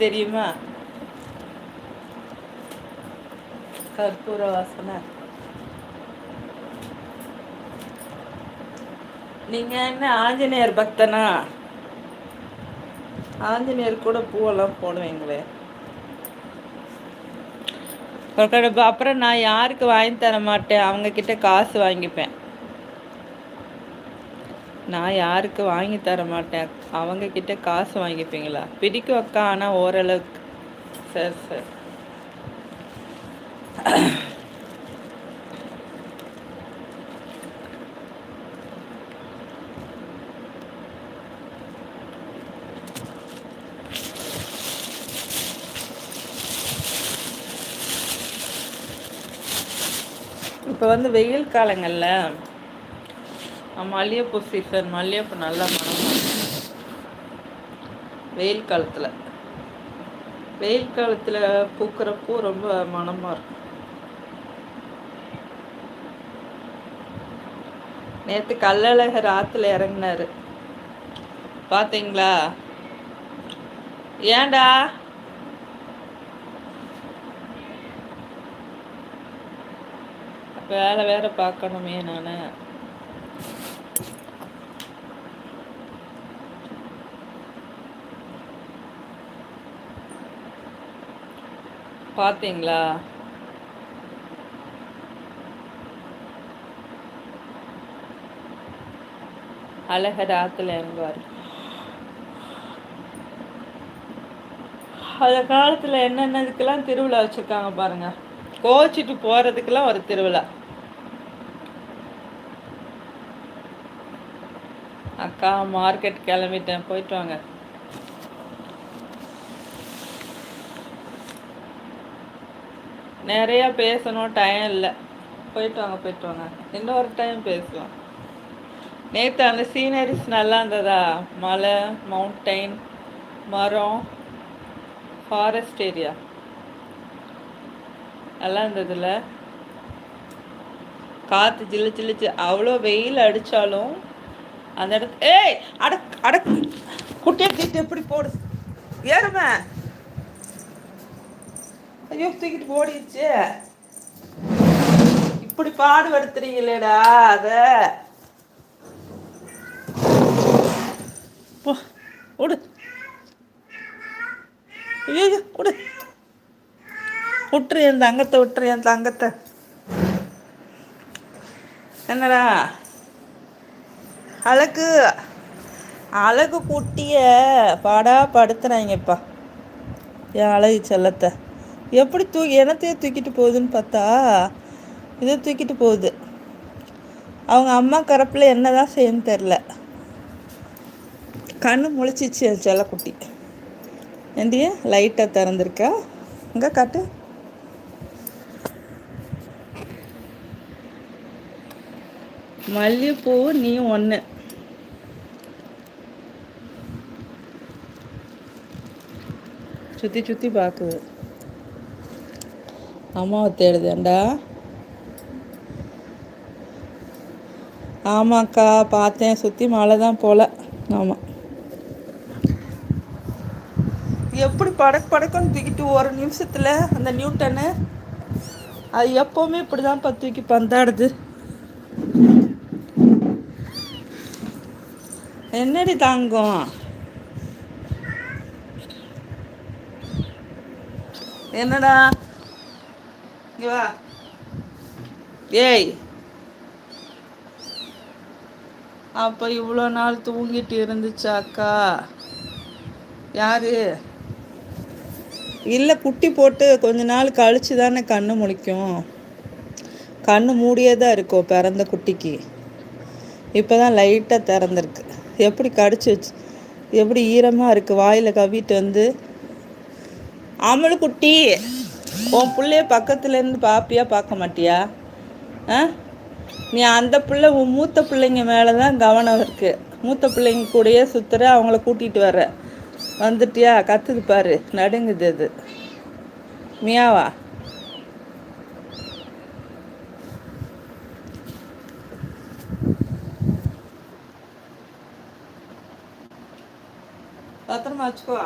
தெரியுமா? கற்பூர வாசனை. நீங்க என்ன ஆஞ்சநேயர் பக்தனா? ஆஞ்சநேயர் கூட பூவெல்லாம் போடுவீங்களே. அப்புறம் நான் யாருக்கு வாங்கி தர மாட்டேன், அவங்க கிட்ட காசு வாங்கிப்பேன். நான் யாருக்கு வாங்கி தர மாட்டேன், அவங்க கிட்ட காசு வாங்கிப்பீங்களா? பிடிக்கும் அக்கா, ஆனால் ஓரளவுக்கு. சரி சரி. இப்போ வந்து வெயில் காலங்கள்ல மல்லிகைப்பூ சீசன். மல்லிகைப்பூ நல்லா மனம். வெயில் காலத்தில் பூக்கிற பூ ரொம்ப மனமாக இருக்கும். நேற்று கள்ளழகர் ஆற்றுல இறங்கினாரு, பார்த்தீங்களா? ஏன்டா வேலை வேற பார்க்கணுமே நான். பார்த்தீங்களா? அழகர் ஆற்றுல இறங்குவார். அந்த காலத்தில் என்னென்னதுக்கெல்லாம் திருவிழா வச்சுருக்காங்க பாருங்க. கோச்சிட்டு போகிறதுக்கெல்லாம் ஒரு திருவிழா. அக்கா மார்க்கெட் கிளம்பிட்டேன், போயிட்டு வாங்க. நிறையா பேசணும், டைம் இல்லை. போயிட்டு வாங்க. இன்னொரு டைம் பேசுவோம். நேற்று அந்த சீனரிஸ் நல்லா இருந்ததா? மலை, மவுண்டைன், மரம், ஃபாரஸ்ட் ஏரியா நல்லா இருந்ததுல. காற்று ஜில்லு ஜில்லுச்சு. அவ்வளோ வெயில் அடித்தாலும் அந்த இடத்து அடக்கு குட்டியை தூக்கிட்டு எப்படி போடு ஏறுமே. ஐயோ, தூக்கிட்டு போடிடுச்சு. இப்படி பாடுபடுத்துறீங்களேடா. அத விடு. ஐயோ விடு. விட்டுரு என் தங்கத்தை. என்னடா அழகு குட்டிய பாடா படுத்துறாங்கப்பா. என் அழகு செல்லத்தை எப்படி என்னத்தையே தூக்கிட்டு போகுதுன்னு பார்த்தா இதை தூக்கிட்டு போகுது. அவங்க அம்மா கரப்பில் என்னதான் செய்யன்னு தெரில. கண்ணு முழிச்சிச்சு என் செல்லக்குட்டி. ஏண்டிய லைட்டாக திறந்துருக்கா? இங்கே காட்டு. மல்லிகைப்பூ நீ ஒன்று. சுற்றி பார்க்குது. அம்மாவை தேடுதேண்டா. ஆமாக்கா பார்த்தேன், சுற்றி மழை தான் போல. ஆமாம். எப்படி படக்குன்னு தூக்கிட்டு ஒரு நிமிஷத்தில் அந்த நியூட்டனு அது எப்போவுமே இப்படி தான் தூக்கி பந்தாடுது. என்னடி தாங்கும்? என்னடா இங்க வா. ஏய், அப்போ இவ்வளோ நாள் தூங்கிட்டு இருந்துச்சாக்கா? யாரு? இல்லை, குட்டி போட்டு கொஞ்ச நாள் கழிச்சு தானே கண்ணு முழிக்கும். கண்ணு மூடியே தான் இருக்கும் பிறந்த குட்டிக்கு. இப்போ தான் லைட்டாக திறந்துருக்கு. எப்படி கடிச்சு வச்சு எப்படி ஈரமாக இருக்குது. வாயில் கவிட்டு வந்து அமலு குட்டி, உன் பிள்ளைய பக்கத்துலேருந்து பாப்பியா பார்க்க மாட்டியா? நீ அந்த பிள்ளை உன் மூத்த பிள்ளைங்க மேலே தான் கவனம் இருக்குது. மூத்த பிள்ளைங்க கூடயே சுற்றுற, அவங்கள கூட்டிகிட்டு வர்ற. வந்துட்டியா? கற்றுது பாரு, நடுங்குது அது. மியாவா? பத்திரமா வச்சுக்கோ.